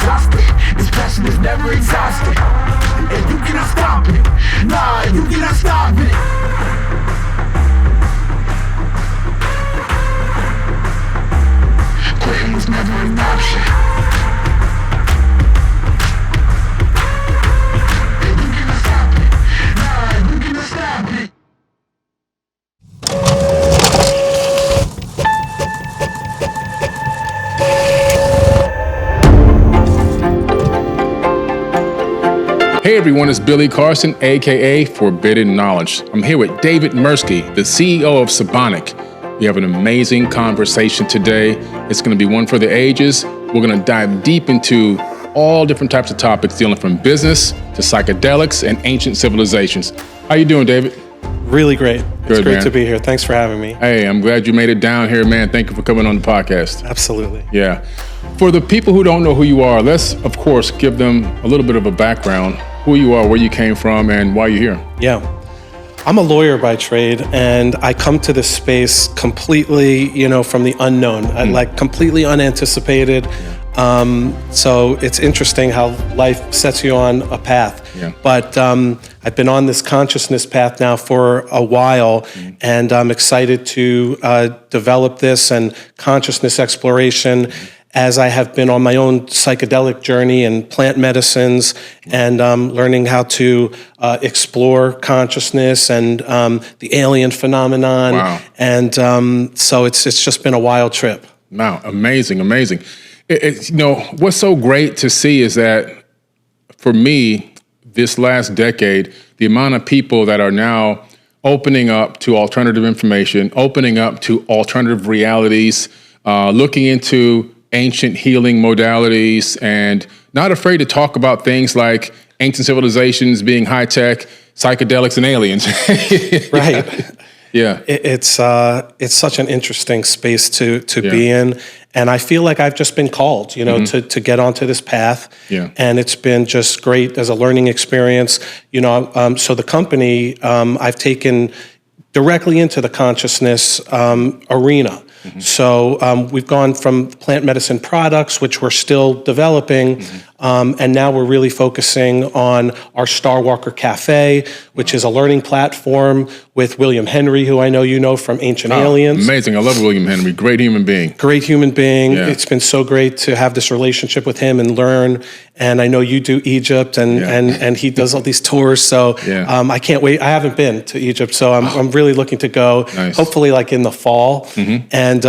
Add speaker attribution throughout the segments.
Speaker 1: exhausted. This passion is never exhausted. And you cannot stop it. Nah, you cannot stop it. Quitting was never an option. And you cannot stop it. Nah, you cannot stop it.
Speaker 2: Hey everyone, it's Billy Carson, aka Forbidden Knowledge. I'm here with David Mersky, the CEO of Sabonic. We have an amazing conversation today. It's going to be one for the ages. We're going to dive deep into all different types of topics dealing from business to psychedelics and ancient civilizations. How you doing, David?
Speaker 3: Really great.
Speaker 2: Good,
Speaker 3: it's great
Speaker 2: man.
Speaker 3: to be here. Thanks for having me.
Speaker 2: Hey, I'm glad you made it down here, man. Thank you for coming on the podcast.
Speaker 3: Absolutely.
Speaker 2: Yeah. For the people who don't know who you are, let's, of course, give them a little bit of a background. Who you are, where you came from, and why you're here.
Speaker 3: Yeah. I'm a lawyer by trade, and I come to this space completely, from the unknown, like completely unanticipated. So it's interesting how life sets you on a path.
Speaker 2: Yeah.
Speaker 3: But I've been on this consciousness path now for a while, and I'm excited to develop this and consciousness exploration as I have been on my own psychedelic journey and plant medicines and learning how to explore consciousness and the alien phenomenon.
Speaker 2: Wow.
Speaker 3: And so it's just been a wild trip.
Speaker 2: Wow, amazing. What's so great to see is that for me, this last decade, the amount of people that are now opening up to alternative information, opening up to alternative realities, looking into ancient healing modalities, and not afraid to talk about things like ancient civilizations being high tech, psychedelics, and aliens.
Speaker 3: Right.
Speaker 2: Yeah.
Speaker 3: It's such an interesting space to be in. And I feel like I've just been called, to get onto this path.
Speaker 2: Yeah.
Speaker 3: And it's been just great as a learning experience. So the company I've taken directly into the consciousness arena. Mm-hmm. So we've gone from plant medicine products, which we're still developing, and now we're really focusing on our Starwalker Cafe, which is a learning platform with William Henry, who I know you know from Ancient Aliens.
Speaker 2: Amazing. I love William Henry. Great human being.
Speaker 3: Great human being.
Speaker 2: Yeah.
Speaker 3: It's been so great to have this relationship with him and learn. And I know you do Egypt, and he does all these tours. So I can't wait. I haven't been to Egypt, so I'm really looking to go.
Speaker 2: Nice.
Speaker 3: Hopefully, like in the fall. And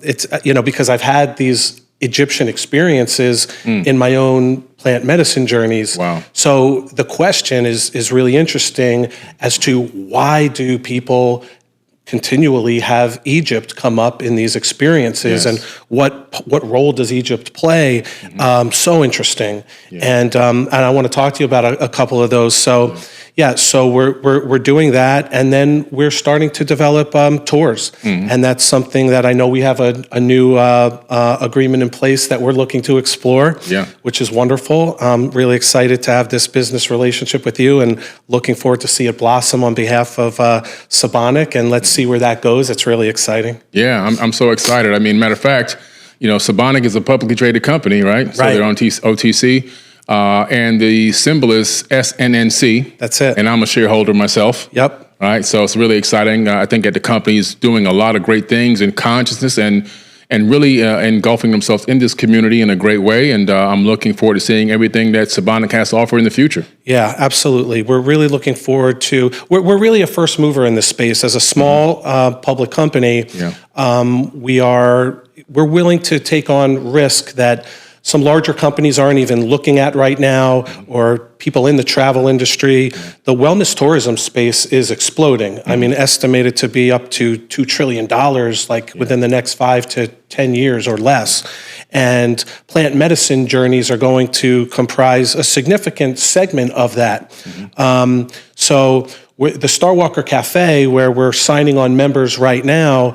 Speaker 3: it's because I've had these Egyptian experiences in my own plant medicine journeys.
Speaker 2: Wow.
Speaker 3: So the question is really interesting as to why do people continually have Egypt come up in these experiences, and what role does Egypt play? So interesting, and I want to talk to you about a couple of those. So so we're doing that, and then we're starting to develop tours, and that's something that I know we have a new agreement in place that we're looking to explore, which is wonderful. I'm really excited to have this business relationship with you, and looking forward to see it blossom on behalf of Sabonic, and let's see where that goes. It's really exciting.
Speaker 2: Yeah, I'm so excited. I mean, matter of fact, Sabonic is a publicly traded company, right? So they're on OTC. And the symbol is SNNC.
Speaker 3: That's it.
Speaker 2: And I'm a shareholder myself.
Speaker 3: Yep.
Speaker 2: All right. So it's really exciting. I think that the company is doing a lot of great things in consciousness and really engulfing themselves in this community in a great way. And I'm looking forward to seeing everything that Sabonic has to offer in the future.
Speaker 3: Yeah, absolutely. We're really looking forward to, we're really a first mover in this space. As a small public company, we're willing to take on risk that some larger companies aren't even looking at right now, or people in the travel industry. The wellness tourism space is exploding. I mean, estimated to be up to $2 trillion, within the next 5 to 10 years or less. And plant medicine journeys are going to comprise a significant segment of that. So the Starwalker Cafe, where we're signing on members right now,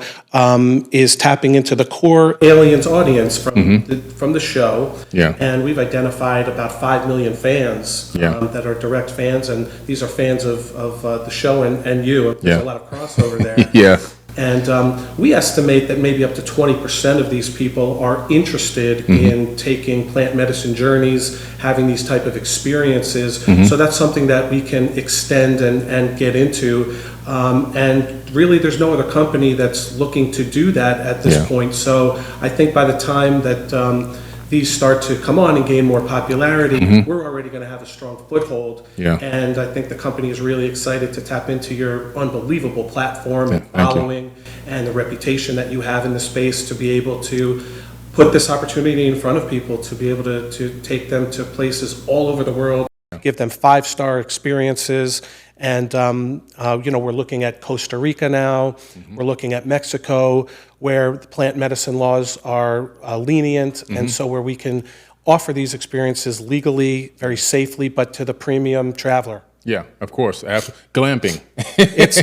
Speaker 3: is tapping into the core aliens audience from the show.
Speaker 2: Yeah.
Speaker 3: And we've identified about 5 million fans that are direct fans, and these are fans of the show and you. There's a lot of crossover there. And we estimate that maybe up to 20% of these people are interested in taking plant medicine journeys, having these type of experiences. So that's something that we can extend and get into. And really, there's no other company that's looking to do that at this point. So I think by the time that these start to come on and gain more popularity, we're already going to have a strong foothold. And I think the company is really excited to tap into your unbelievable platform and following and the reputation that you have in the space to be able to put this opportunity in front of people, to be able to take them to places all over the world, give them 5-star experiences. And, we're looking at Costa Rica now, we're looking at Mexico, where the plant medicine laws are lenient, and so where we can offer these experiences legally, very safely, but to the premium traveler.
Speaker 2: Yeah, of course. Glamping.
Speaker 3: It's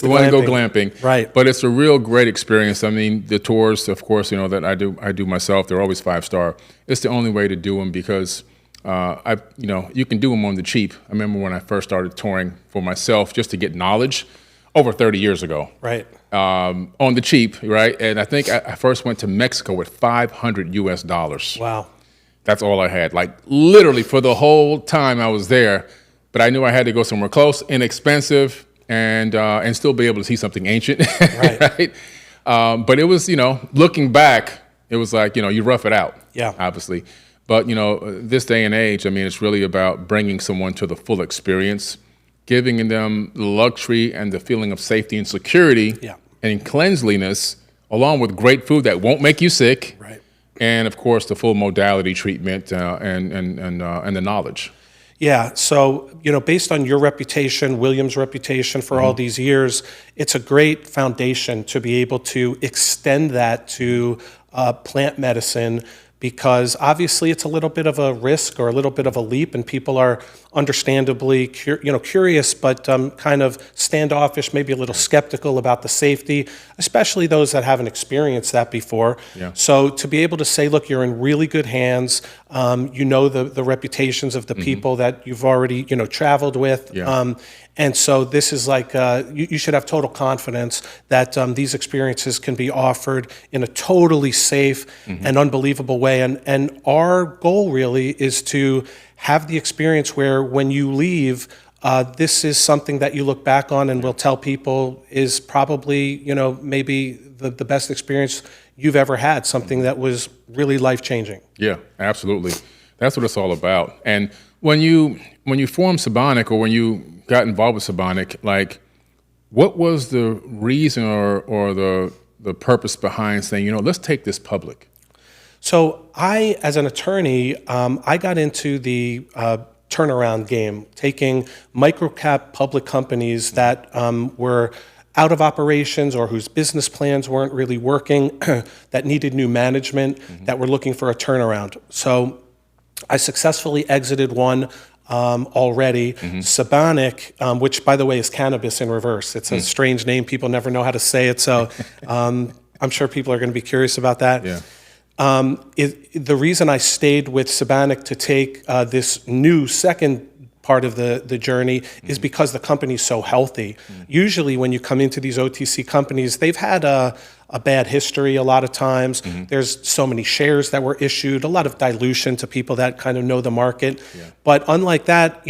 Speaker 3: the
Speaker 2: we want to go glamping,
Speaker 3: right?
Speaker 2: But it's a real great experience. I mean, the tours, of course, that I do myself. They're always 5-star. It's the only way to do them because you can do them on the cheap. I remember when I first started touring for myself, just to get knowledge, over 30 years ago.
Speaker 3: Right.
Speaker 2: On the cheap, right? And I think I first went to Mexico with $500 US.
Speaker 3: Wow.
Speaker 2: That's all I had, like literally for the whole time I was there. But I knew I had to go somewhere close, inexpensive, and still be able to see something ancient, right? But it was, looking back, it was like, you rough it out, obviously. But, this day and age, I mean, it's really about bringing someone to the full experience, giving them the luxury and the feeling of safety and security and cleanliness, along with great food that won't make you sick, and, of course, the full modality treatment and the knowledge.
Speaker 3: Yeah, so, based on your reputation, William's reputation for all these years, it's a great foundation to be able to extend that to plant medicine, because obviously it's a little bit of a risk or a little bit of a leap, and people are understandably curious, but kind of standoffish, maybe a little skeptical about the safety, especially those that haven't experienced that before. So to be able to say, look, you're in really good hands, the reputations of the people that you've already traveled with, and so this is like, you should have total confidence that these experiences can be offered in a totally safe and unbelievable way. And our goal really is to have the experience where when you leave, this is something that you look back on and will tell people is probably, maybe the best experience you've ever had, something that was really life-changing. Yeah,
Speaker 2: absolutely. That's what it's all about. And when you formed Sabonic, or when you got involved with Sabonic, like, what was the reason or the purpose behind saying, let's take this public?
Speaker 3: So I, as an attorney, I got into the turnaround game, taking microcap public companies that were out of operations or whose business plans weren't really working, that needed new management, that were looking for a turnaround. So I successfully exited one already. Sabonic, which, by the way, is cannabis in reverse. It's a strange name. People never know how to say it, so I'm sure people are going to be curious about that. The reason I stayed with Sabonic to take this new second part of the journey is because the company's so healthy. Usually when you come into these OTC companies, they've had a bad history a lot of times. There's so many shares that were issued, a lot of dilution to people that kind of know the market. But unlike that,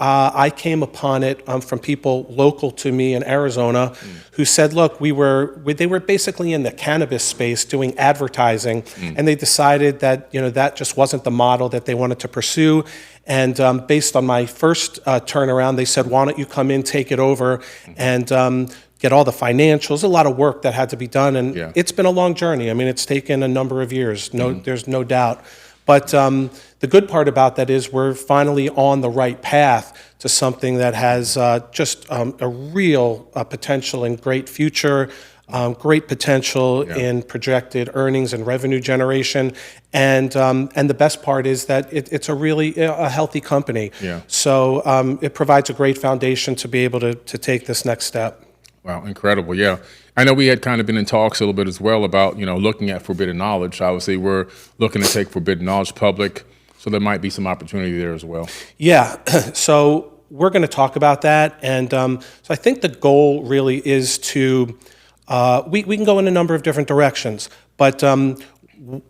Speaker 3: I came upon it from people local to me in Arizona who said, look, they were basically in the cannabis space doing advertising, and they decided that, that just wasn't the model that they wanted to pursue. And based on my first turnaround, they said, why don't you come in, take it over, and get all the financials, a lot of work that had to be done. And it's been a long journey. I mean, it's taken a number of years, there's no doubt. But the good part about that is we're finally on the right path to something that has just a real potential and great future, great potential in projected earnings and revenue generation, and the best part is that it's a really a healthy company. So it provides a great foundation to be able to take this next step.
Speaker 2: Wow, incredible! Yeah, I know we had kind of been in talks a little bit as well about looking at forbidden knowledge. Obviously, we're looking to take forbidden knowledge public, so there might be some opportunity there as well.
Speaker 3: Yeah, so we're going to talk about that, and so I think the goal really is to we can go in a number of different directions, but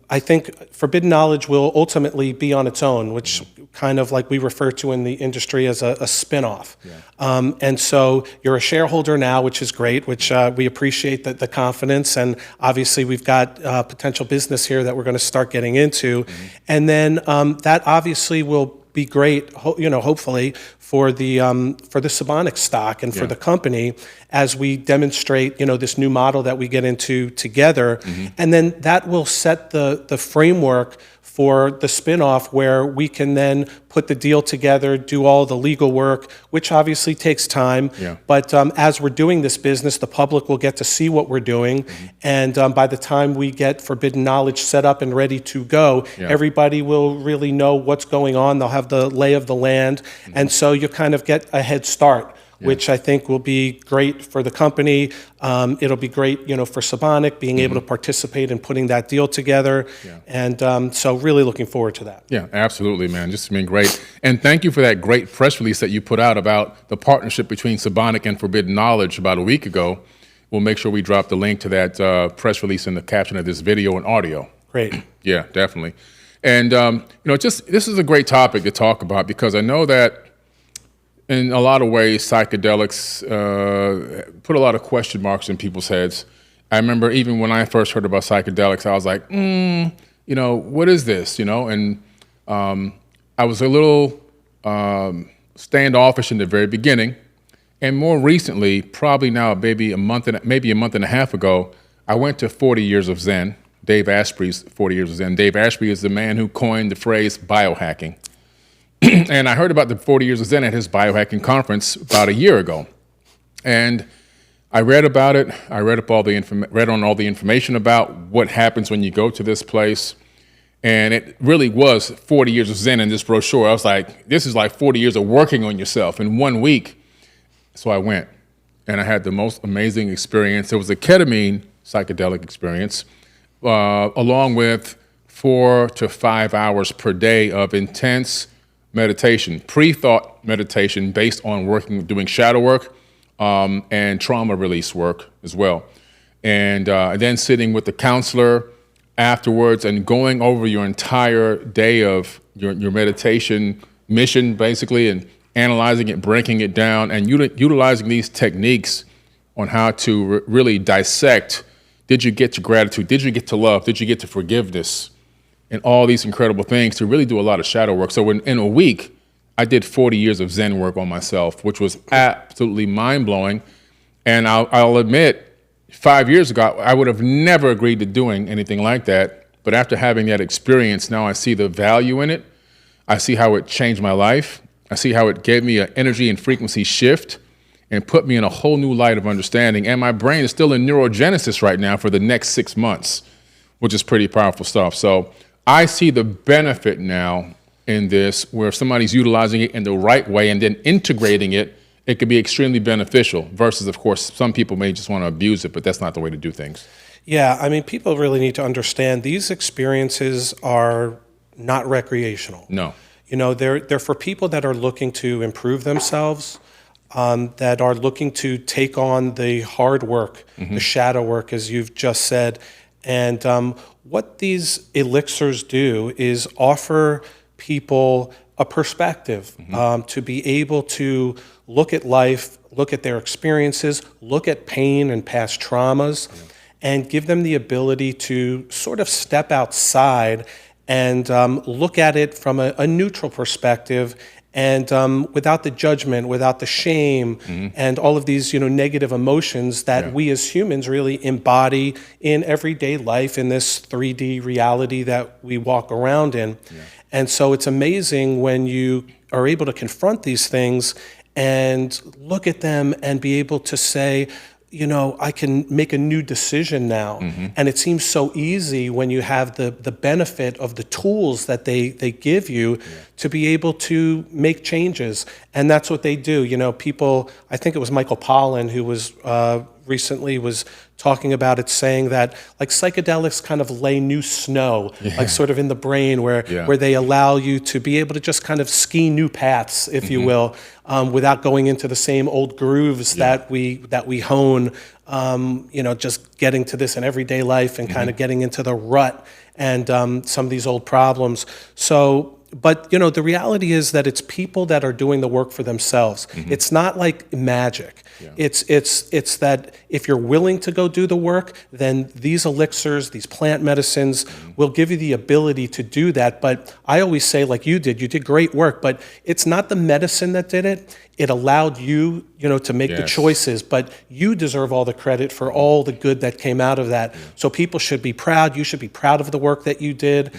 Speaker 3: I think Forbidden Knowledge will ultimately be on its own, which kind of like we refer to in the industry as a spin-off. Yeah. And so you're a shareholder now, which is great, which we appreciate the confidence. And obviously we've got potential business here that we're going to start getting into. Mm-hmm. And then that obviously will be great, hopefully for the Sabonic stock and for the company as we demonstrate, this new model that we get into together. Mm-hmm. And then that will set the framework for the spinoff where we can then put the deal together, do all the legal work, which obviously takes time. Yeah. But as we're doing this business, the public will get to see what we're doing. Mm-hmm. And by the time we get Forbidden Knowledge set up and ready to go, everybody will really know what's going on. They'll have the lay of the land. Mm-hmm. And so you kind of get a head start, which I think will be great for the company. It'll be great, for Sabonic being able to participate in putting that deal together. Yeah. And so really looking forward to that.
Speaker 2: Yeah, absolutely, man. Just been great. And thank you for that great press release that you put out about the partnership between Sabonic and Forbidden Knowledge about a week ago. We'll make sure we drop the link to that press release in the caption of this video and audio.
Speaker 3: Great.
Speaker 2: Yeah, definitely. And, this is a great topic to talk about because I know that in a lot of ways, psychedelics put a lot of question marks in people's heads. I remember even when I first heard about psychedelics, I was like, what is this? And I was a little standoffish in the very beginning. And more recently, probably now maybe a month and a half ago, I went to 40 Years of Zen, Dave Asprey's 40 Years of Zen. Dave Asprey is the man who coined the phrase biohacking. And I heard about the 40 Years of Zen at his biohacking conference about a year ago. And I read about it. I read on all the information about what happens when you go to this place. And it really was 40 Years of Zen in this brochure. I was like, this is like 40 years of working on yourself in 1 week. So I went, and I had the most amazing experience. It was a ketamine psychedelic experience, along with 4 to 5 hours per day of intense meditation, pre-thought meditation based on doing shadow work and trauma release work as well. And then sitting with the counselor afterwards and going over your entire day of your meditation mission, basically, and analyzing it, breaking it down, and utilizing these techniques on how to really dissect, did you get to gratitude, did you get to love, did you get to forgiveness, and all these incredible things to really do a lot of shadow work. So in a week, I did 40 years of Zen work on myself, which was absolutely mind-blowing. And I'll admit, 5 years ago, I would have never agreed to doing anything like that. But after having that experience, now I see the value in it. I see how it changed my life. I see how it gave me an energy and frequency shift and put me in a whole new light of understanding. And my brain is still in neurogenesis right now for the next 6 months, which is pretty powerful stuff. So I see the benefit now in this, where if somebody's utilizing it in the right way and then integrating it, it could be extremely beneficial versus, of course, some people may just want to abuse it, but that's not the way to do things.
Speaker 3: Yeah, I mean, people really need to understand these experiences are not recreational.
Speaker 2: No.
Speaker 3: They're for people that are looking to improve themselves, that are looking to take on the hard work, the shadow work, as you've just said. And what these elixirs do is offer people a perspective to be able to look at life, look at their experiences, look at pain and past traumas, and give them the ability to sort of step outside and look at it from a neutral perspective, and without the judgment, without the shame, and all of these negative emotions that we as humans really embody in everyday life in this 3D reality that we walk around in. And so it's amazing when you are able to confront these things and look at them and be able to say, I can make a new decision now. And it seems so easy when you have the benefit of the tools that they give you to be able to make changes. And that's what they do. People, I think it was Michael Pollan who was recently was talking about it, saying that like psychedelics kind of lay new snow, like sort of in the brain where they allow you to be able to just kind of ski new paths, if you will, without going into the same old grooves that we hone, just getting to this in everyday life and kind of getting into the rut and some of these old problems. So, but the reality is that it's people that are doing the work for themselves. It's not like magic. It's that if you're willing to go do the work, then these elixirs, these plant medicines will give you the ability to do that. But I always say, like you did great work, but it's not the medicine that did it. It allowed you, to make the choices, but you deserve all the credit for all the good that came out of that. So people should be proud. You should be proud of the work that you did,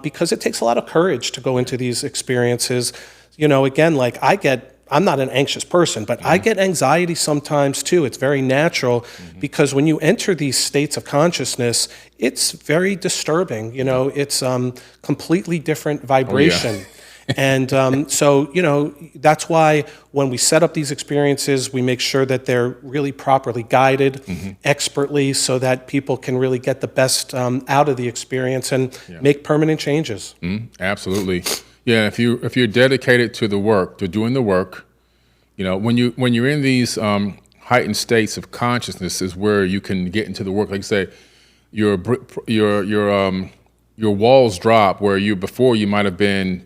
Speaker 3: because it takes a lot of courage to go into these experiences. Again, like I'm not an anxious person, but I get anxiety sometimes too. It's very natural because when you enter these states of consciousness, it's very disturbing. It's completely different vibration. And so, that's why when we set up these experiences, we make sure that they're really properly guided, expertly, so that people can really get the best out of the experience and make permanent changes.
Speaker 2: Absolutely. Yeah, if you're dedicated to the work, to doing the work, when you're in these heightened states of consciousness is where you can get into the work. Like you say, your walls drop where before you might have been,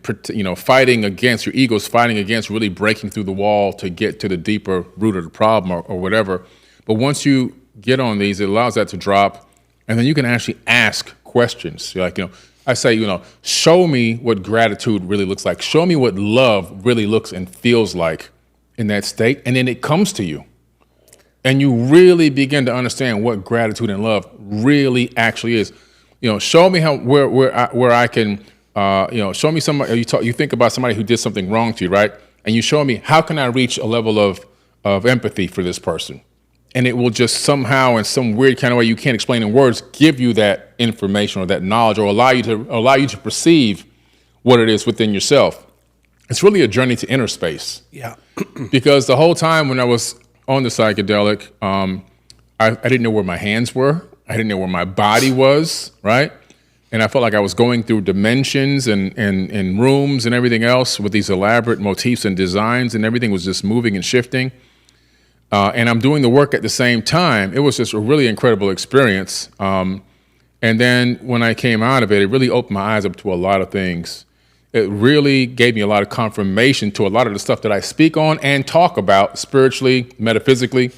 Speaker 2: fighting against, your ego's fighting against really breaking through the wall to get to the deeper root of the problem or whatever. But once you get on these, it allows that to drop, and then you can actually ask questions. You're like, I say, show me what gratitude really looks like. Show me what love really looks and feels like in that state, and then it comes to you. And you really begin to understand what gratitude and love really actually is. Show me where I can, show me somebody. You think about somebody who did something wrong to you, right? And you show me, how can I reach a level of empathy for this person? And it will just somehow, in some weird kind of way you can't explain in words, give you that information or that knowledge, or allow you to perceive what it is within yourself. It's really a journey to inner space.
Speaker 3: Yeah.
Speaker 2: Because the whole time when I was on the psychedelic, I didn't know where my hands were. I didn't know where my body was, right? And I felt like I was going through dimensions and rooms and everything else with these elaborate motifs and designs, and everything was just moving and shifting. And I'm doing the work at the same time. It was just a really incredible experience. And then when I came out of it, it really opened my eyes up to a lot of things. It really gave me a lot of confirmation to a lot of the stuff that I speak on and talk about spiritually, metaphysically.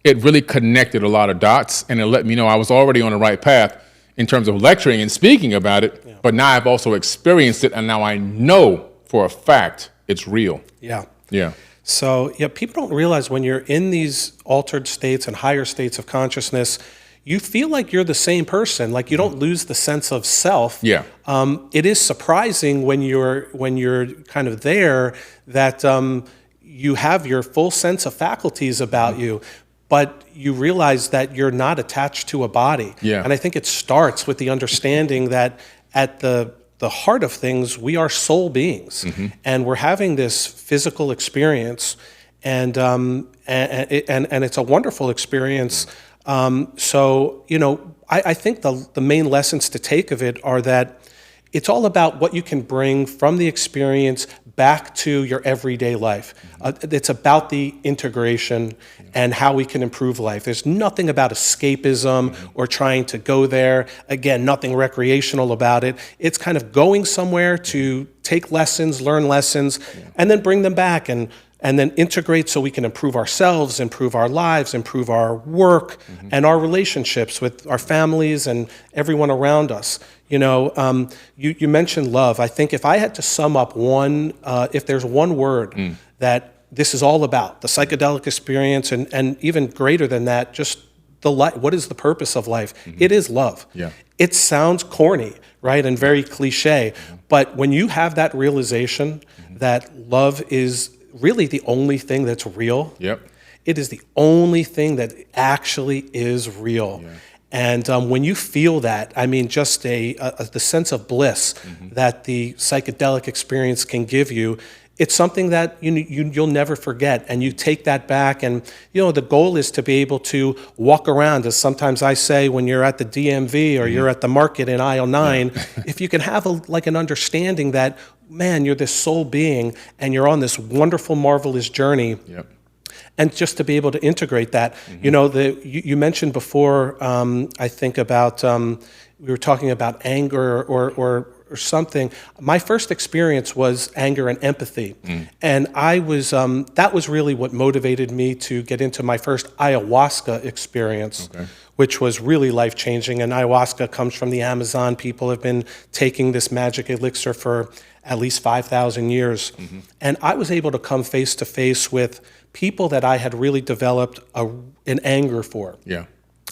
Speaker 2: It really connected a lot of dots, and it let me know I was already on the right path in terms of lecturing and speaking about it, but now I've also experienced it, and now I know for a fact it's real.
Speaker 3: Yeah.
Speaker 2: Yeah.
Speaker 3: So, people don't realize when you're in these altered states and higher states of consciousness, you feel like you're the same person, like you don't lose the sense of self.
Speaker 2: Yeah.
Speaker 3: It is surprising when you're kind of there that you have your full sense of faculties about you, but you realize that you're not attached to a body.
Speaker 2: Yeah.
Speaker 3: And I think it starts with the understanding that at the heart of things, we are soul beings, and we're having this physical experience, and it's a wonderful experience. So, I think the main lessons to take of it are that it's all about what you can bring from the experience back to your everyday life. It's about the integration and how we can improve life. There's nothing about escapism or trying to go there. Again, nothing recreational about it. It's kind of going somewhere to take lessons, learn lessons, and then bring them back and then integrate so we can improve ourselves, improve our lives, improve our work, and our relationships with our families and everyone around us. You mentioned love. I think if I had to sum up if there's one word that this is all about, the psychedelic experience, and even greater than that, just what is the purpose of life? It is love.
Speaker 2: Yeah.
Speaker 3: It sounds corny, right, and very cliche, but when you have that realization that love is really the only thing that's real.
Speaker 2: Yep.
Speaker 3: It is the only thing that actually is real. Yeah. And when you feel that, I mean, just the sense of bliss that the psychedelic experience can give you it's something that you'll never forget, and you take that back. And the goal is to be able to walk around, as sometimes I say, when you're at the DMV or you're at the market in aisle 9, if you can have an understanding that, man, you're this soul being and you're on this wonderful, marvelous journey.
Speaker 2: Yep.
Speaker 3: And just to be able to integrate that, you mentioned before, I think about, we were talking about anger or something. My first experience was anger and empathy. And I was, that was really what motivated me to get into my first ayahuasca experience, which was really life-changing. And ayahuasca comes from the Amazon. People have been taking this magic elixir for at least 5,000 years. And I was able to come face to face with people that I had really developed an anger for.
Speaker 2: Yeah.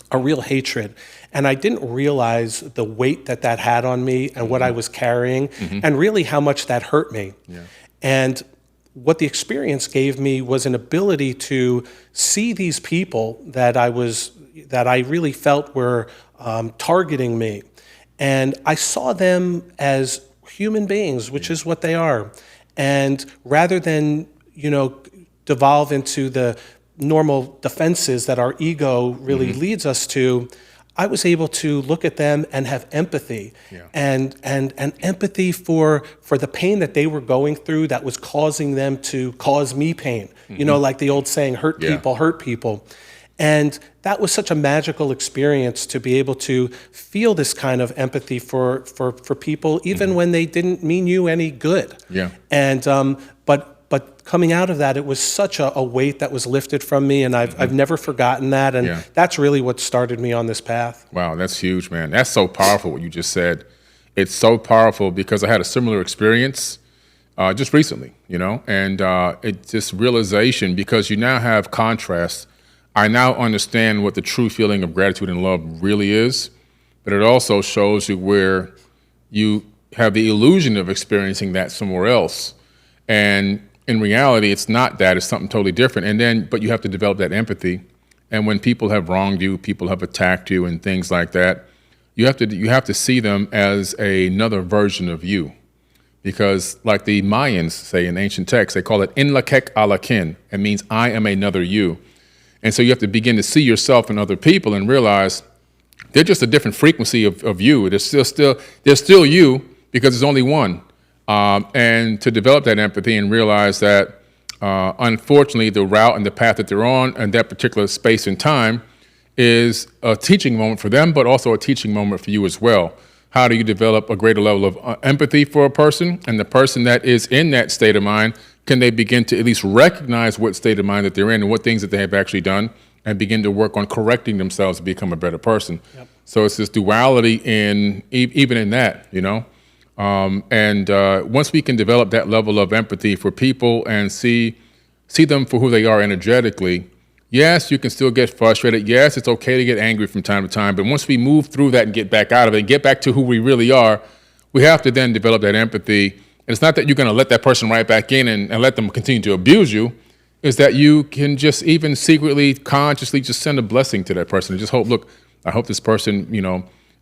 Speaker 3: A real hatred. And I didn't realize the weight that had on me and what I was carrying, and really how much that hurt me.
Speaker 2: Yeah.
Speaker 3: And what the experience gave me was an ability to see these people that I really felt were targeting me. And I saw them as human beings, which is what they are. And rather than, devolve into the normal defenses that our ego really leads us to, I was able to look at them and have empathy, and empathy for the pain that they were going through that was causing them to cause me pain. Like the old saying, hurt people hurt people. And that was such a magical experience to be able to feel this kind of empathy for people, even when they didn't mean you any good.
Speaker 2: Yeah.
Speaker 3: And but coming out of that, it was such a weight that was lifted from me, and I've never forgotten that. And that's really what started me on this path. Wow,
Speaker 2: that's huge, man. That's so powerful what you just said. It's so powerful because I had a similar experience just recently, and it's this realization, because you now have contrast. I now understand what the true feeling of gratitude and love really is, but it also shows you where you have the illusion of experiencing that somewhere else. And in reality, it's not that, it's something totally different. But you have to develop that empathy. And when people have wronged you, people have attacked you and things like that, you have to see them as another version of you. Because like the Mayans say in ancient texts, they call it Inlakek Alakin. It means I am another you. And so you have to begin to see yourself and other people and realize they're just a different frequency of you. They're still you, because there's only one. And to develop that empathy and realize that, unfortunately, the route and the path that they're on and that particular space and time is a teaching moment for them, but also a teaching moment for you as well. How do you develop a greater level of empathy for a person? And the person that is in that state of mind, can they begin to at least recognize what state of mind that they're in and what things that they have actually done, and begin to work on correcting themselves to become a better person? Yep. So it's this duality even in that, once we can develop that level of empathy for people and see them for who they are energetically, yes, you can still get frustrated. Yes, it's okay to get angry from time to time. But once we move through that and get back out of it and get back to who we really are, we have to then develop that empathy. And it's not that you're going to let that person right back in and let them continue to abuse you. It's that you can just even secretly, consciously just send a blessing to that person and just hope, look, I hope this person,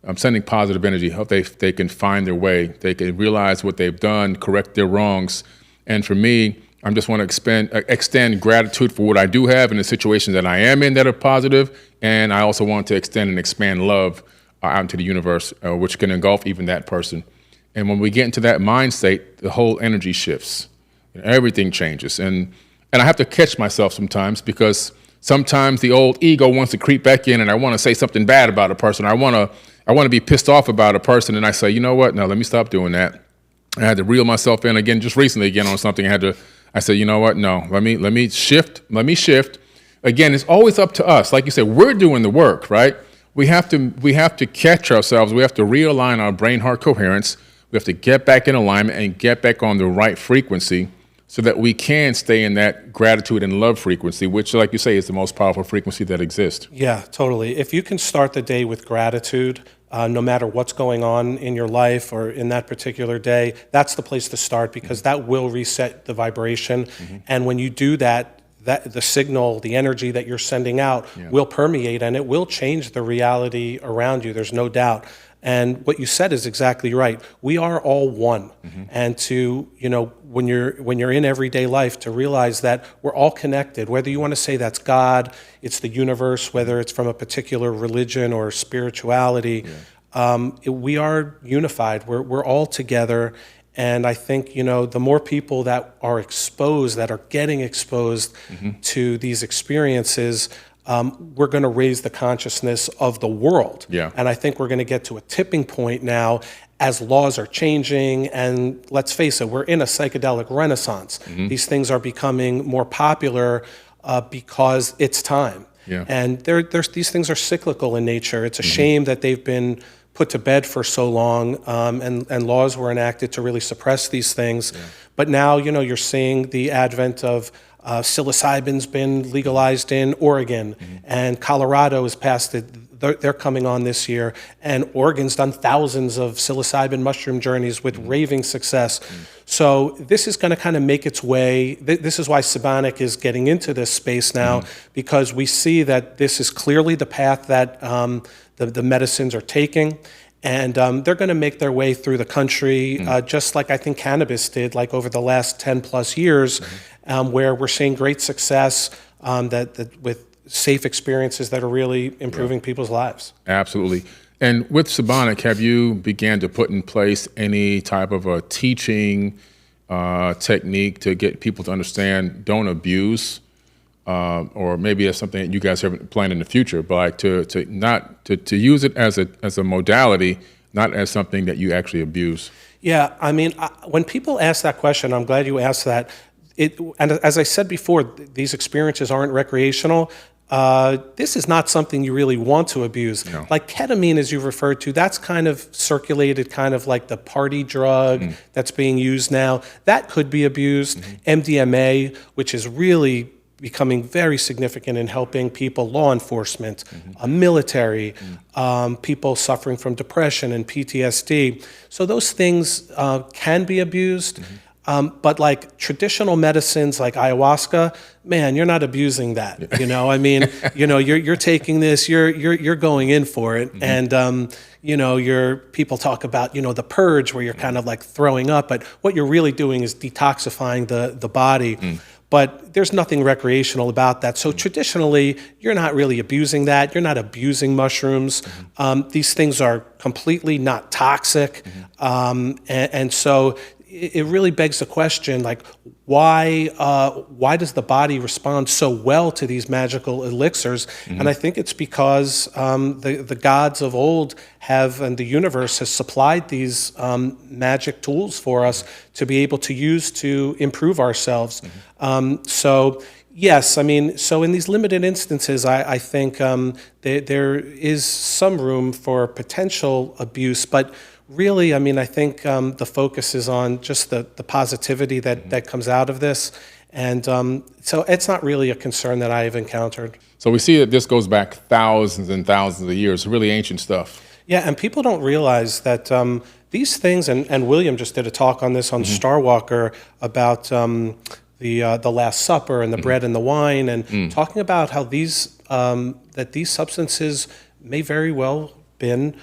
Speaker 2: I'm sending positive energy. I hope they can find their way. They can realize what they've done, correct their wrongs. And for me, I just want to extend gratitude for what I do have in the situations that I am in that are positive. And I also want to extend and expand love out into the universe, which can engulf even that person. And when we get into that mind state, the whole energy shifts. Everything changes. And I have to catch myself sometimes, because sometimes the old ego wants to creep back in, and I want to say something bad about a person. I want to be pissed off about a person, and I say, you know what? No, let me stop doing that. I had to reel myself in again, just recently on something. I said, you know what? No, let me shift. Again, it's always up to us. Like you said, we're doing the work, right? We have to catch ourselves. We have to realign our brain-heart coherence. We have to get back in alignment and get back on the right frequency, so that we can stay in that gratitude and love frequency, which, like you say, is the most powerful frequency that exists.
Speaker 3: Yeah, totally. If you can start the day with gratitude, no matter what's going on in your life or in that particular day, that's the place to start, because that will reset the vibration. And when you do that, the signal, the energy that you're sending out will permeate, and it will change the reality around you. There's no doubt. And what you said is exactly right. We are all one. And to, when you're in everyday life, to realize that we're all connected, whether you want to say that's God, it's the universe, whether it's from a particular religion or spirituality, we are unified. We're all together. And I think, the more people that are exposed, that are getting exposed to these experiences, we're going to raise the consciousness of the world.
Speaker 2: Yeah.
Speaker 3: And I think we're going to get to a tipping point now as laws are changing. And let's face it, we're in a psychedelic renaissance. These things are becoming more popular because it's time.
Speaker 2: Yeah.
Speaker 3: And these things are cyclical in nature. It's a shame that they've been put to bed for so long, and laws were enacted to really suppress these things. Yeah. But now, you're seeing the advent of psilocybin's been legalized in Oregon, and Colorado has passed it. They're coming on this year, and Oregon's done thousands of psilocybin mushroom journeys with raving success. So this is going to kind of make its way. This is why Sabonic is getting into this space now, because we see that this is clearly the path that the medicines are taking. And they're going to make their way through the country, just like I think cannabis did, like over the last 10 plus years, where we're seeing great success that with safe experiences that are really improving people's lives.
Speaker 2: Absolutely. And with Sabonic, have you began to put in place any type of a teaching technique to get people to understand, don't abuse, or maybe that's something that you guys have planned in the future, but like to use it as a modality, not as something that you actually abuse?
Speaker 3: Yeah, I mean, when people ask that question, I'm glad you asked that. And as I said before, these experiences aren't recreational. This is not something you really want to abuse. No. Like ketamine, as you referred to, that's kind of circulated, kind of like the party drug that's being used now. That could be abused. MDMA, which is really becoming very significant in helping people, law enforcement, military, people suffering from depression and PTSD. So those things can be abused. But like traditional medicines like ayahuasca, man, you're not abusing that. I mean, you're taking this, you're going in for it. And, people talk about, the purge where you're kind of like throwing up, but what you're really doing is detoxifying the body. But there's nothing recreational about that. So traditionally, you're not really abusing that. You're not abusing mushrooms. These things are completely not toxic. And so it really begs the question, like, why does the body respond so well to these magical elixirs? And I think it's because the gods of old and the universe has supplied these magic tools for us to be able to use to improve ourselves. So yes, I mean, so in these limited instances, I think there is some room for potential abuse, but really, I mean, I think the focus is on just the positivity that comes out of this. And so it's not really a concern that I've encountered.
Speaker 2: So we see that this goes back thousands and thousands of years, really ancient stuff.
Speaker 3: Yeah, and people don't realize that these things, and William just did a talk on this on Starwalker about the Last Supper and the bread and the wine, and talking about how these substances may very well been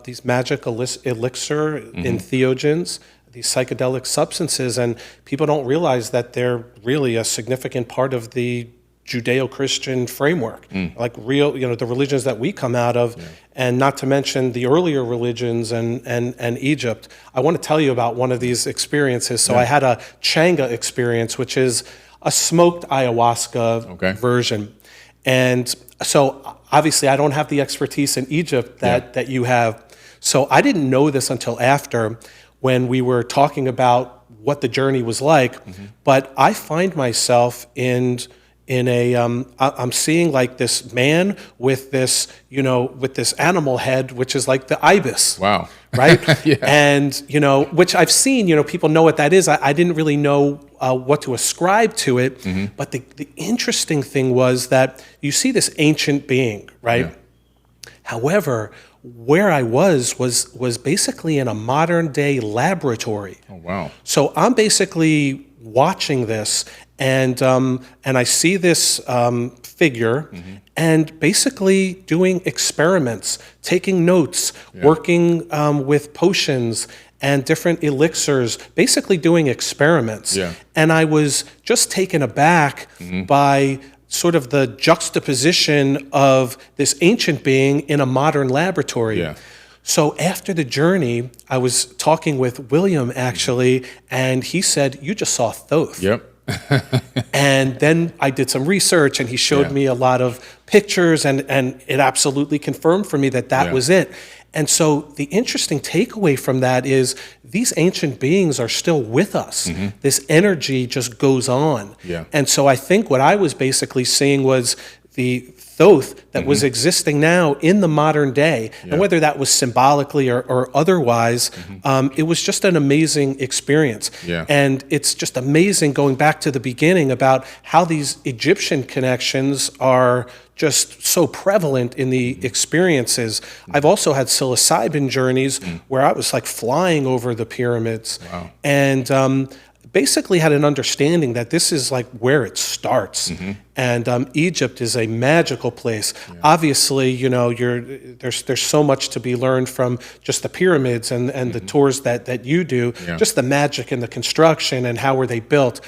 Speaker 3: these magic elixir entheogens, these psychedelic substances, and people don't realize that they're really a significant part of the Judeo-Christian framework, like the religions that we come out of, and not to mention the earlier religions and Egypt. I want to tell you about one of these experiences. So I had a changa experience, which is a smoked ayahuasca version. And so obviously I don't have the expertise in Egypt that you have. So I didn't know this until after, when we were talking about what the journey was like. But I find myself in I'm seeing like this man with this, with this animal head, which is like the ibis.
Speaker 2: Wow.
Speaker 3: Right? And, which I've seen, people know what that is. I didn't really know what to ascribe to it. But the interesting thing was that you see this ancient being, right? Yeah. However, where I was basically in a modern day laboratory.
Speaker 2: Oh, wow.
Speaker 3: So I'm basically watching this, and I see this figure, and basically doing experiments, taking notes, working with potions and different elixirs, basically doing experiments.
Speaker 2: Yeah.
Speaker 3: And I was just taken aback by sort of the juxtaposition of this ancient being in a modern laboratory.
Speaker 2: Yeah.
Speaker 3: So after the journey, I was talking with William actually, and he said, "You just saw Thoth."
Speaker 2: Yep.
Speaker 3: And then I did some research, and he showed me a lot of pictures, and it absolutely confirmed for me that was it. And so the interesting takeaway from that is these ancient beings are still with us. This energy just goes on.
Speaker 2: Yeah.
Speaker 3: And so I think what I was basically seeing was the Thoth that was existing now in the modern day. And whether that was symbolically or otherwise, it was just an amazing experience.
Speaker 2: Yeah.
Speaker 3: And it's just amazing going back to the beginning about how these Egyptian connections are just so prevalent in the experiences. I've also had psilocybin journeys where I was like flying over the pyramids.
Speaker 2: Wow.
Speaker 3: And basically had an understanding that this is like where it starts. And Egypt is a magical place. Obviously, you know, there's so much to be learned from just the pyramids and the tours that you do, just the magic and the construction and how were they built.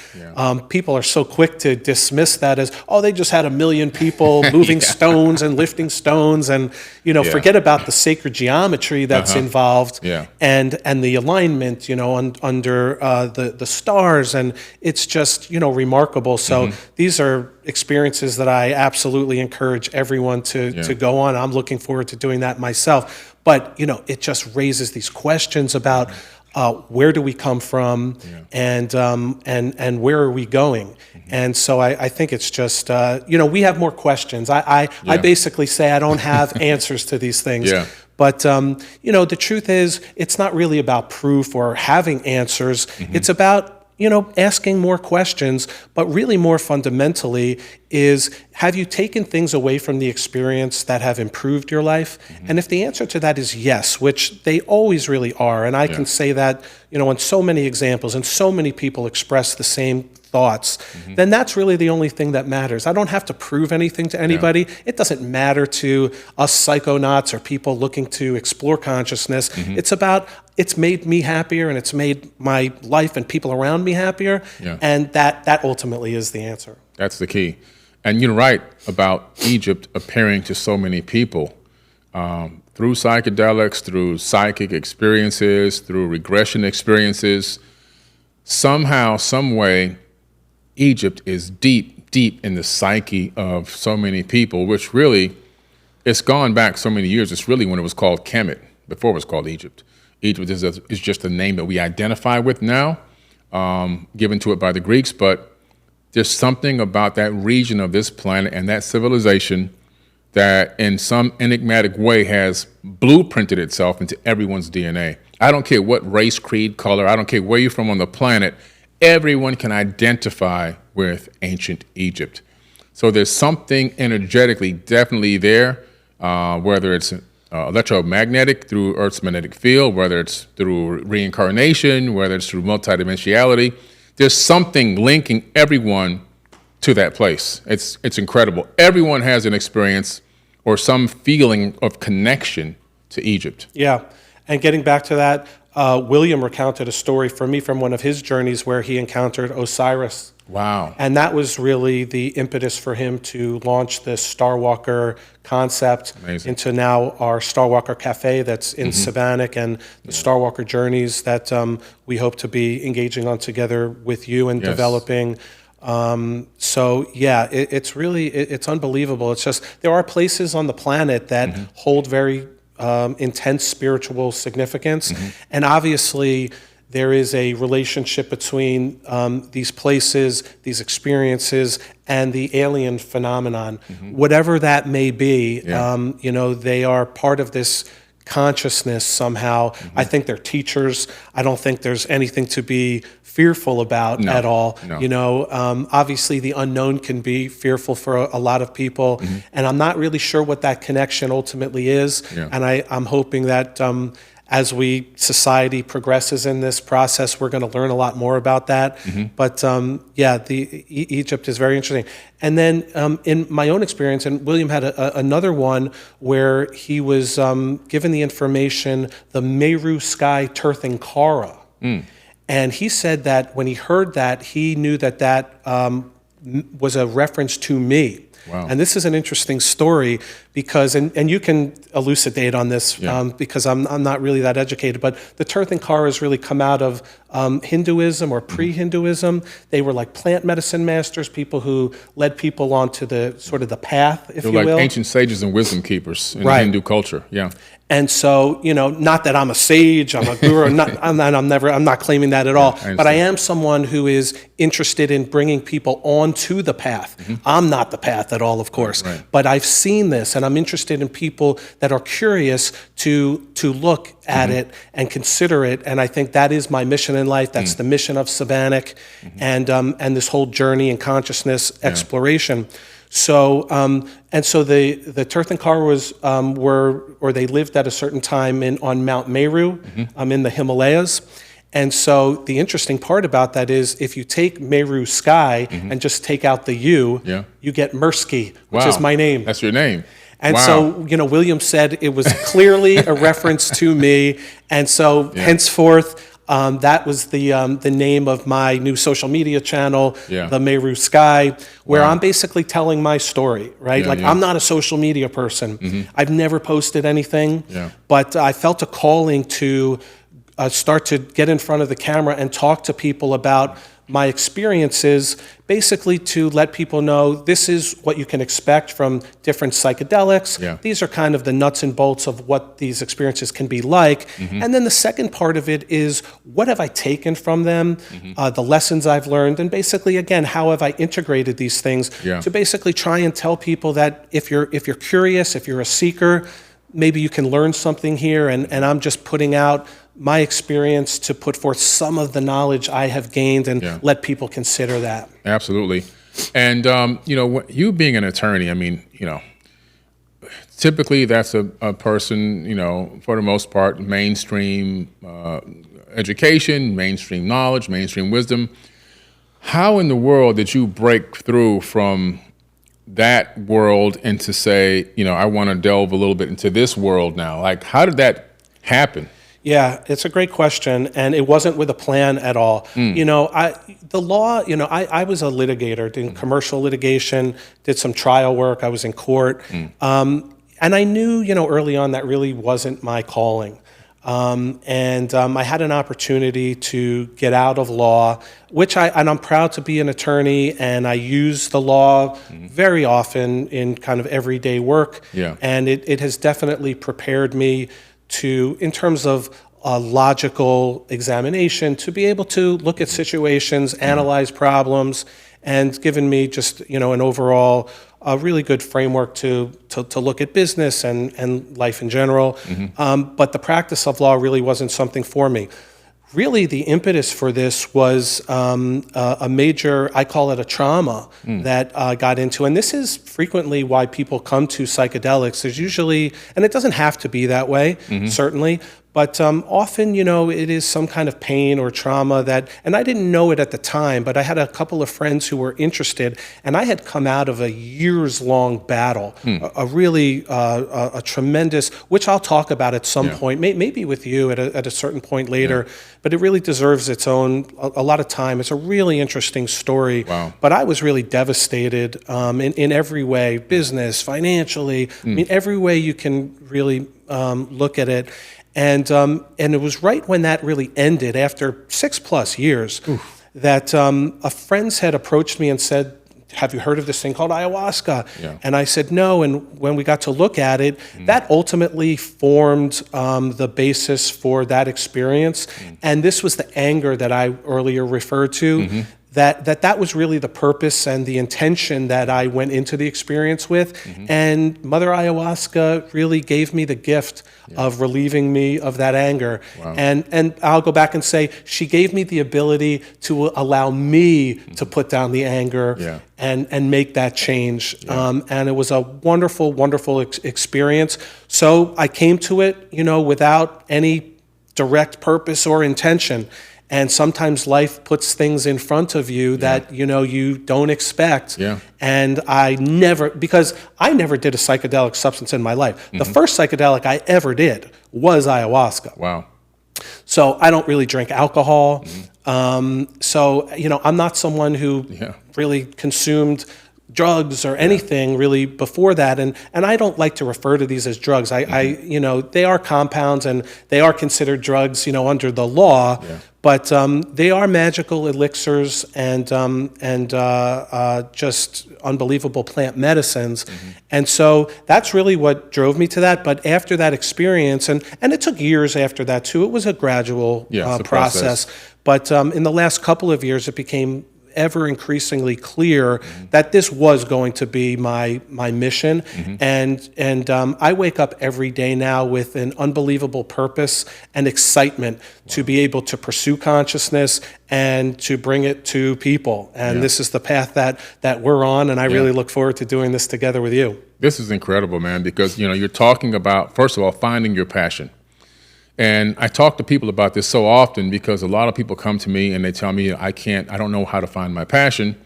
Speaker 3: People are so quick to dismiss that as, oh, they just had 1 million people moving stones and lifting stones, and you know, forget about the sacred geometry that's involved and the alignment, you know, under the stars, and it's just, you know, remarkable. So these are experiences that I absolutely encourage everyone to go on. I'm looking forward to doing that myself. But, you know, it just raises these questions about where do we come from and where are we going? And so I think it's just, you know, we have more questions. I basically say I don't have answers to these things. But, you know, the truth is it's not really about proof or having answers. It's about, you know, asking more questions, but really more fundamentally is, have you taken things away from the experience that have improved your life? And if the answer to that is yes, which they always really are, and I can say that, you know, in so many examples and so many people express the same thoughts, then that's really the only thing that matters. I don't have to prove anything to anybody. It doesn't matter to us psychonauts or people looking to explore consciousness. It's about, it's made me happier and it's made my life and people around me happier. And that ultimately is the answer.
Speaker 2: That's the key. And you're right about Egypt appearing to so many people through psychedelics, through psychic experiences, through regression experiences. Somehow, some way, Egypt is deep, deep in the psyche of so many people, which really, it's gone back so many years. It's really when it was called Kemet, before it was called Egypt. Egypt is just a name that we identify with now, given to it by the Greeks, but there's something about that region of this planet and that civilization that in some enigmatic way has blueprinted itself into everyone's DNA. I don't care what race, creed, color, I don't care where you're from on the planet, everyone can identify with ancient Egypt. So there's something energetically definitely there, whether it's electromagnetic through Earth's magnetic field, whether it's through reincarnation, whether it's through multidimensionality. There's something linking everyone to that place. It's incredible. Everyone has an experience or some feeling of connection to Egypt.
Speaker 3: Yeah, and getting back to that, William recounted a story for me from one of his journeys where he encountered Osiris.
Speaker 2: Wow.
Speaker 3: And that was really the impetus for him to launch this Starwalker concept into now our Starwalker Cafe that's in Sibannac, and the Starwalker journeys that we hope to be engaging on together with you and developing. So yeah, it's really, it's unbelievable. It's just, there are places on the planet that hold very intense spiritual significance. And obviously, there is a relationship between these places, these experiences, and the alien phenomenon. Whatever that may be, you know, they are part of this consciousness somehow. I think they're teachers. I don't think there's anything to be fearful about at all. You know, obviously the unknown can be fearful for a lot of people, and I'm not really sure what that connection ultimately is. And I'm hoping that as society progresses in this process, we're going to learn a lot more about that. But Egypt is very interesting. And then in my own experience, and William had another one where he was given the information, the Meru Sky Tirthankara. And he said that when he heard that, he knew that was a reference to me.
Speaker 2: Wow.
Speaker 3: And this is an interesting story because, and you can elucidate on this because I'm not really that educated, but the Tirthankaras really come out of Hinduism or pre-Hinduism. They were like plant medicine masters, people who led people onto the sort of the path, if you will.
Speaker 2: They're like ancient sages and wisdom keepers in Hindu culture,
Speaker 3: And so, not that I'm a sage, I'm a guru, I'm not claiming that at all, but I am someone who is interested in bringing people onto the path. I'm not the path at all, of course, but I've seen this, and I'm interested in people that are curious to look at it and consider it, and I think that is my mission in life. That's the mission of Sibannac, and this whole journey and consciousness exploration. So, the Tirthankaras they lived at a certain time on Mount Meru, in the Himalayas. And so the interesting part about that is if you take Meru Sky and just take out the U, you get Mersky, which is my name.
Speaker 2: That's your name.
Speaker 3: And so, William said it was clearly a reference to me. And so henceforth, that was the name of my new social media channel, the Meru Sky, where I'm basically telling my story, right? I'm not a social media person. I've never posted anything, but I felt a calling to start to get in front of the camera and talk to people about my experiences, basically to let people know this is what you can expect from different psychedelics. These are kind of the nuts and bolts of what these experiences can be like. And then the second part of it is, what have I taken from them, the lessons I've learned, and basically, again, how have I integrated these things to basically try and tell people that if you're curious, if you're a seeker, maybe you can learn something here, and I'm just putting out my experience to put forth some of the knowledge I have gained and let people consider that.
Speaker 2: Absolutely. And, you being an attorney, typically that's a person, for the most part, mainstream education, mainstream knowledge, mainstream wisdom. How in the world did you break through from that world into, say, I want to delve a little bit into this world now? Like, how did that happen?
Speaker 3: Yeah, it's a great question, and it wasn't with a plan at all. The law, I was a litigator, did commercial litigation, did some trial work, I was in court, and I knew, early on that really wasn't my calling. I had an opportunity to get out of law, and I'm proud to be an attorney, and I use the law very often in kind of everyday work, and it has definitely prepared me in terms of logical examination, to be able to look at situations, analyze problems, and given me just, an overall a really good framework to look at business and life in general. But the practice of law really wasn't something for me. Really, the impetus for this was a major, I call it a trauma, that I got into. And this is frequently why people come to psychedelics. There's usually, and it doesn't have to be that way, certainly, but often, it is some kind of pain or trauma and I didn't know it at the time, but I had a couple of friends who were interested, and I had come out of a years-long battle, a really a tremendous, which I'll talk about at some point, maybe with you at a certain point later, but it really deserves its own, a lot of time. It's a really interesting story, but I was really devastated in every way, business, financially, every way you can really look at it. And it was right when that really ended, after 6+ years, that a friends had approached me and said, have you heard of this thing called ayahuasca? And I said, no. And when we got to look at it, that ultimately formed the basis for that experience. And this was the anger that I earlier referred to. That was really the purpose and the intention that I went into the experience with. And Mother Ayahuasca really gave me the gift of relieving me of that anger. And I'll go back and say, she gave me the ability to allow me to put down the anger and make that change. And it was a wonderful, wonderful experience. So I came to it, without any direct purpose or intention. And sometimes life puts things in front of you that, you don't expect.
Speaker 2: Yeah.
Speaker 3: And because I never did a psychedelic substance in my life. The first psychedelic I ever did was ayahuasca.
Speaker 2: Wow.
Speaker 3: So I don't really drink alcohol. So, I'm not someone who really consumed drugs or anything really before that. And I don't like to refer to these as drugs. They are compounds and they are considered drugs, under the law. Yeah. But they are magical elixirs and just unbelievable plant medicines. And so that's really what drove me to that. But after that experience, and it took years after that too, it was a gradual process. But in the last couple of years, it became ever increasingly clear that this was going to be my mission. And I wake up every day now with an unbelievable purpose and excitement to be able to pursue consciousness and to bring it to people. And this is the path that we're on, and I really look forward to doing this together with you.
Speaker 2: This is incredible, man, because you're talking about, first of all, finding your passion. And I talk to people about this so often because a lot of people come to me and they tell me, I don't know how to find my passion.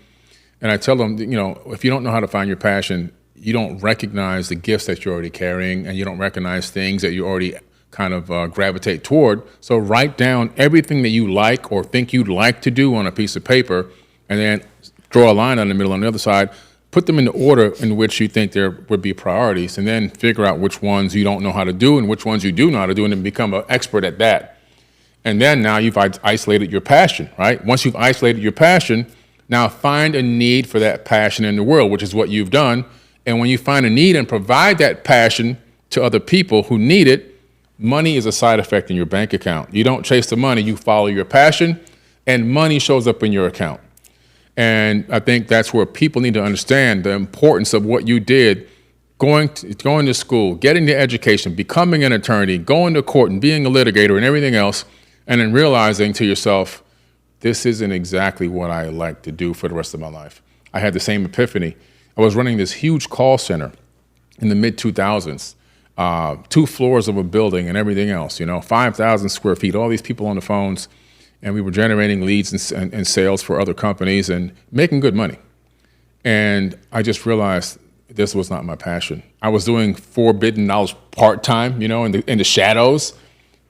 Speaker 2: And I tell them, if you don't know how to find your passion, you don't recognize the gifts that you're already carrying, and you don't recognize things that you already kind of gravitate toward. So write down everything that you like or think you'd like to do on a piece of paper, and then draw a line on the middle on the other side. Put them in the order in which you think there would be priorities, and then figure out which ones you don't know how to do and which ones you do know how to do, and then become an expert at that. And then now you've isolated your passion, right? Once you've isolated your passion, now find a need for that passion in the world, which is what you've done. And when you find a need and provide that passion to other people who need it, money is a side effect in your bank account. You don't chase the money, you follow your passion, and money shows up in your account. And I think that's where people need to understand the importance of what you did, going to school, getting the education, becoming an attorney, going to court and being a litigator and everything else, and then realizing to yourself, this isn't exactly what I like to do for the rest of my life. I had the same epiphany. I was running this huge call center in the mid-2000s, 2 floors of a building and everything else, 5,000 square feet, all these people on the phones. And we were generating leads and sales for other companies and making good money. And I just realized this was not my passion. I was doing $4 part-time, in the shadows.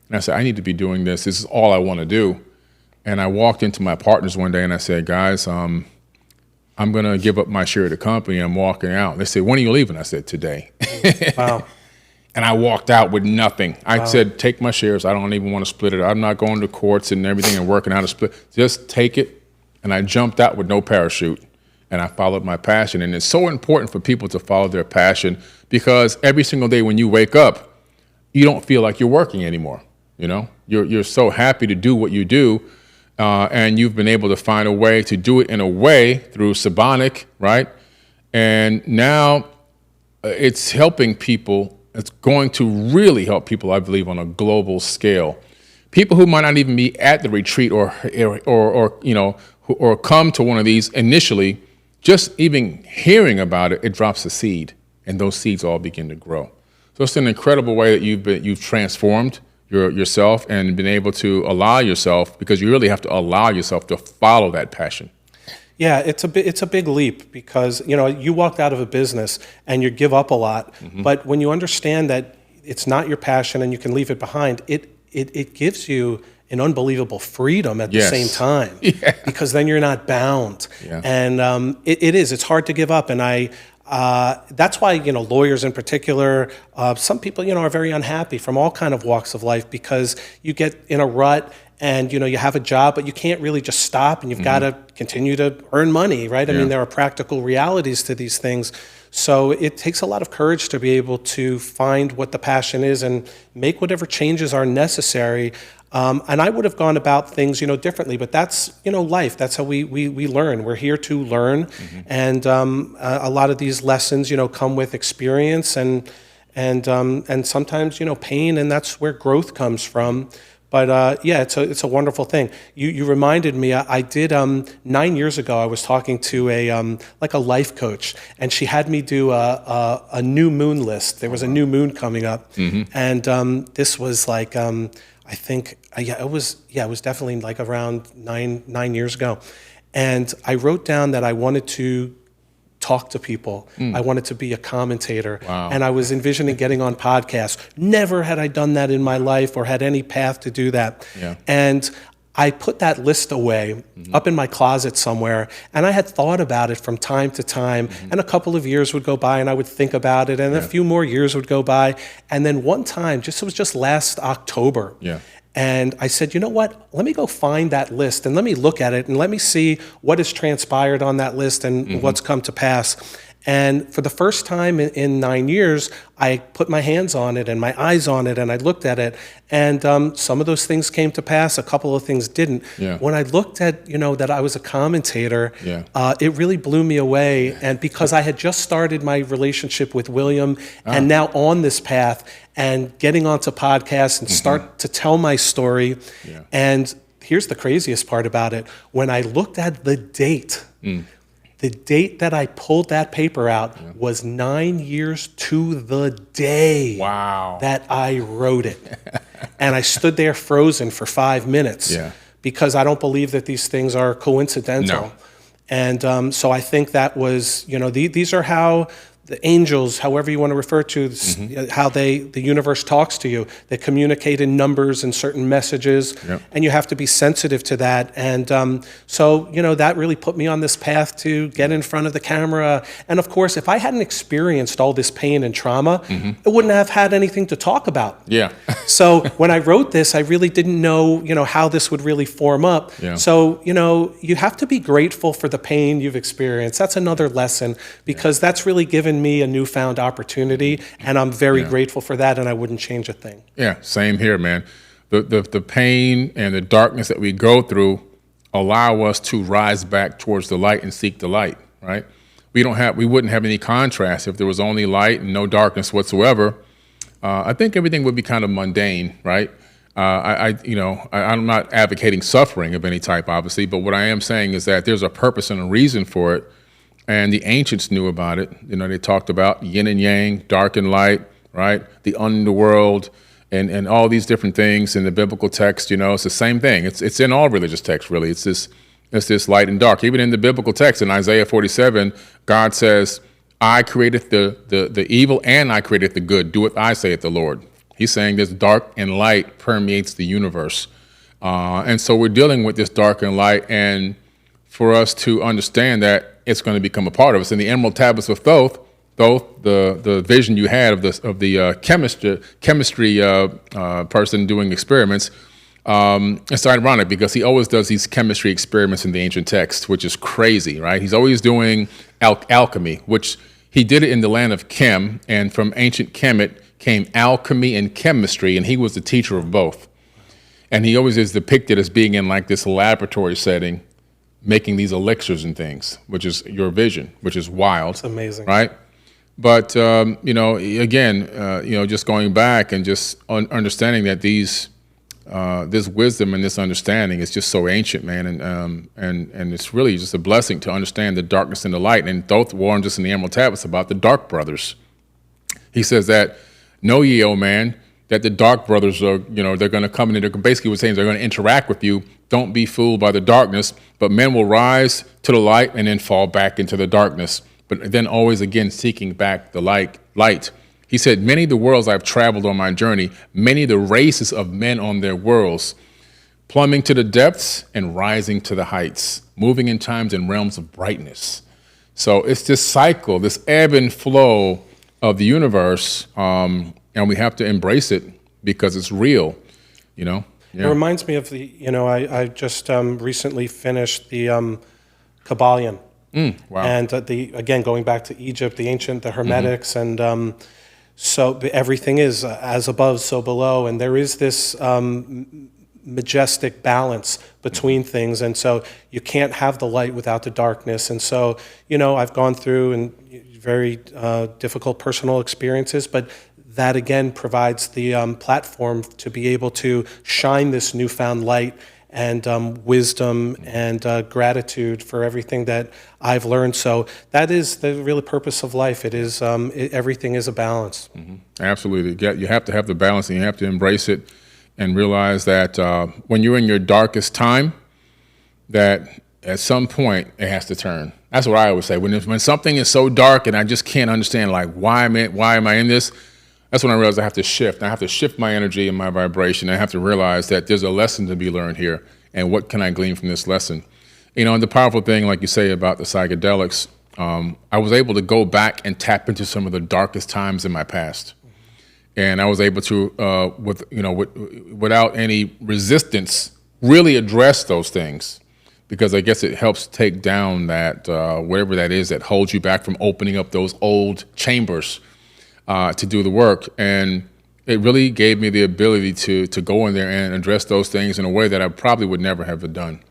Speaker 2: And I said, I need to be doing this. This is all I want to do. And I walked into my partners one day and I said, guys, I'm going to give up my share of the company. I'm walking out. They said, when are you leaving? I said, today.
Speaker 3: Wow.
Speaker 2: And I walked out with nothing. I said, take my shares. I don't even want to split it. I'm not going to courts and everything and working out a split. Just take it. And I jumped out with no parachute. And I followed my passion. And it's so important for people to follow their passion, because every single day when you wake up, you don't feel like you're working anymore. You're so happy to do what you do. And you've been able to find a way to do it in a way through Sabonic, right? And now it's helping people. It's going to really help people, I believe, on a global scale. People who might not even be at the retreat or come to one of these initially, just even hearing about it, it drops a seed, and those seeds all begin to grow. So it's an incredible way that you've transformed yourself and been able to allow yourself, because you really have to allow yourself to follow that passion.
Speaker 3: Yeah, it's a big leap, because you walked out of a business and you give up a lot, but when you understand that it's not your passion and you can leave it behind, it gives you an unbelievable freedom at the same time, because then you're not bound. Yeah. And it's hard to give up, and that's why lawyers in particular, some people are very unhappy from all kind of walks of life, because you get in a rut. And you have a job, but you can't really just stop, and you've got to continue to earn money, right? I mean, there are practical realities to these things. So it takes a lot of courage to be able to find what the passion is and make whatever changes are necessary. And I would have gone about things, differently, but that's, life. That's how we learn. We're here to learn. And a lot of these lessons, come with experience and sometimes, pain, and that's where growth comes from. But it's a wonderful thing. You reminded me. I did 9 years ago. I was talking to a life coach, and she had me do a new moon list. There was a new moon coming up, and this was I I think, it was definitely like around nine years ago. And I wrote down that I wanted to talk to people. I wanted to be a commentator.
Speaker 2: Wow.
Speaker 3: And I was envisioning getting on podcasts. Never had I done that in my life or had any path to do that.
Speaker 2: Yeah.
Speaker 3: And I put that list away up in my closet somewhere, and I had thought about it from time to time, and a couple of years would go by and I would think about it, and a few more years would go by, and then one time, it was just last October, and I said, you know what, let me go find that list and let me look at it and let me see what has transpired on that list and what's come to pass. And for the first time in 9 years, I put my hands on it and my eyes on it, and I looked at it, and some of those things came to pass, a couple of things didn't. When I looked at, that I was a commentator, it really blew me away. And because I had just started my relationship with William, and now on this path, and getting onto podcasts and start to tell my story. And here's the craziest part about it. When I looked at the date, the date that I pulled that paper out was 9 years to the day that I wrote it. And I stood there frozen for 5 minutes because I don't believe that these things are coincidental.
Speaker 2: No.
Speaker 3: And so I think that was, these are how the angels, however you want to refer to, how the universe talks to you. They communicate in numbers and certain messages, and you have to be sensitive to that. And so, that really put me on this path to get in front of the camera. And of course, if I hadn't experienced all this pain and trauma, I wouldn't have had anything to talk about. So when I wrote this, I really didn't know, how this would really form up. So, you have to be grateful for the pain you've experienced. That's another lesson, because that's really given me a newfound opportunity, and I'm very grateful for that, and I wouldn't change a thing.
Speaker 2: Same here, man. The pain and the darkness that we go through allow us to rise back towards the light and seek the light, right? We wouldn't have any contrast if there was only light and no darkness whatsoever. I think everything would be kind of mundane, right? I'm not advocating suffering of any type, obviously, but what I am saying is that there's a purpose and a reason for it. And the ancients knew about it. They talked about yin and yang, dark and light, right? The underworld, and all these different things in the biblical text. It's the same thing. It's in all religious texts, really. It's this light and dark. Even in the biblical text, in Isaiah 47, God says, I created the evil and I created the good. Do what I say at the Lord. He's saying this dark and light permeates the universe. And so we're dealing with this dark and light, and for us to understand that it's going to become a part of us. In the Emerald Tablets of Thoth, the vision you had of the chemistry person doing experiments, it's ironic because he always does these chemistry experiments in the ancient text, which is crazy, right? He's always doing alchemy, which he did it in the land of Chem, and from ancient Kemet came alchemy and chemistry, and he was the teacher of both. And he always is depicted as being in like this laboratory setting, making these elixirs and things, which is your vision, which is wild.
Speaker 3: It's amazing.
Speaker 2: Right? But, just going back and just understanding that this wisdom and this understanding is just so ancient, man. And it's really just a blessing to understand the darkness and the light. And Thoth warned us in the Emerald Tablets about the dark brothers. He says that, know ye, O man, that the dark brothers are, they're going to come in, and basically what saying is they're going to interact with you. Don't be fooled by the darkness, but men will rise to the light and then fall back into the darkness, but then always again seeking back the light. He said, many of the worlds I've traveled on my journey, many of the races of men on their worlds, plumbing to the depths and rising to the heights, moving in times and realms of brightness. So it's this cycle, this ebb and flow of the universe, and we have to embrace it because it's real,
Speaker 3: It reminds me of I just recently finished the Kabbalion.
Speaker 2: Wow.
Speaker 3: And again, going back to Egypt, the Hermetics, and so everything is as above, so below, and there is this majestic balance between things, and so you can't have the light without the darkness. And so, I've gone through very difficult personal experiences, but that again provides the platform to be able to shine this newfound light and wisdom and gratitude for everything that I've learned. So that is the real purpose of life. It is everything is a balance.
Speaker 2: Absolutely. You have to have the balance, and you have to embrace it. and realize that when you're in your darkest time, that at some point it has to turn. That's what I always say. When something is so dark and I just can't understand, like, why am I in this? That's when I realize I have to shift. I have to shift my energy and my vibration. I have to realize that there's a lesson to be learned here, and what can I glean from this lesson? And the powerful thing, like you say, about the psychedelics, I was able to go back and tap into some of the darkest times in my past. And I was able to, without any resistance, really address those things, because I guess it helps take down that, whatever that is that holds you back from opening up those old chambers to do the work. And it really gave me the ability to go in there and address those things in a way that I probably would never have done,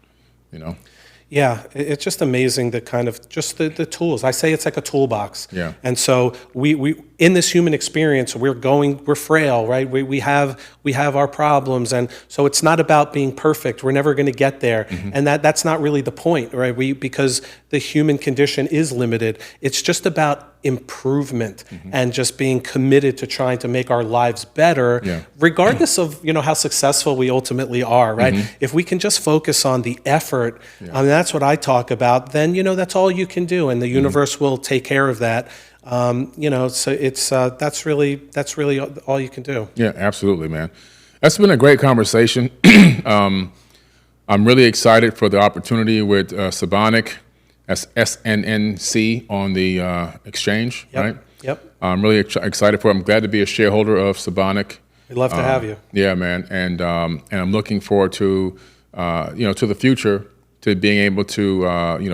Speaker 3: Yeah, it's just amazing, the kind of just the tools. I say it's like a toolbox.
Speaker 2: Yeah.
Speaker 3: And so we in this human experience, we're frail, right? We have our problems, and so it's not about being perfect. We're never going to get there, and that's not really the point, right? Because the human condition is limited. It's just about improvement and just being committed to trying to make our lives better, regardless of how successful we ultimately are, right? If we can just focus on the effort, that's what I talk about, then that's all you can do, and the universe will take care of that. So it's that's really all you can do.
Speaker 2: Yeah, absolutely, man. That's been a great conversation. I'm really excited for the opportunity with Sabonic, SNNC on the exchange, right?
Speaker 3: Yep.
Speaker 2: I'm really excited for it. I'm glad to be a shareholder of Sabonic.
Speaker 3: We'd love to have you.
Speaker 2: Yeah, man, and I'm looking forward to to the future, to being able to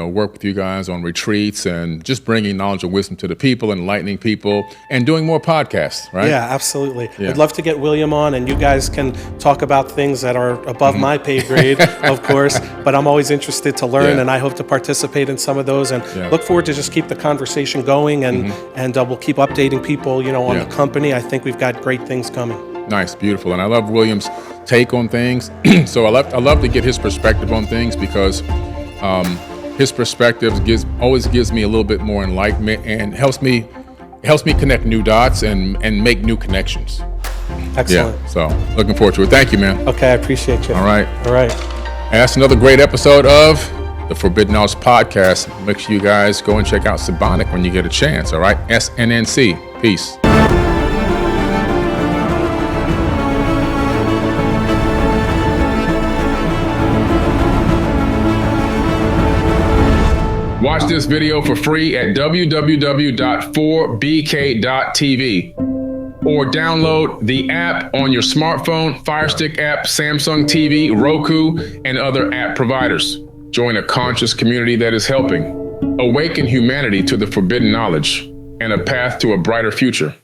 Speaker 2: work with you guys on retreats and just bringing knowledge and wisdom to the people, enlightening people, and doing more podcasts, right?
Speaker 3: Yeah, absolutely.
Speaker 2: Yeah.
Speaker 3: We'd love to get William on, and you guys can talk about things that are above my pay grade, of course, but I'm always interested to learn, and I hope to participate in some of those, and look forward to just keep the conversation going, and we'll keep updating people, on the company. I think we've got great things coming.
Speaker 2: Nice, beautiful. And I love William's take on things. So I love to get his perspective on things, because his perspective always gives me a little bit more enlightenment and helps me connect new dots and make new connections.
Speaker 3: Excellent.
Speaker 2: Yeah, so looking forward to it. Thank you, man.
Speaker 3: Okay, I appreciate you.
Speaker 2: All right. And that's another great episode of the Forbidden Knowledge Podcast. Make sure you guys go and check out Sabonic when you get a chance, all right? SNNC. Peace. Watch this video for free at www.4bk.tv, or download the app on your smartphone, Fire Stick app, Samsung TV, Roku, and other app providers. Join a conscious community that is helping awaken humanity to the forbidden knowledge and a path to a brighter future.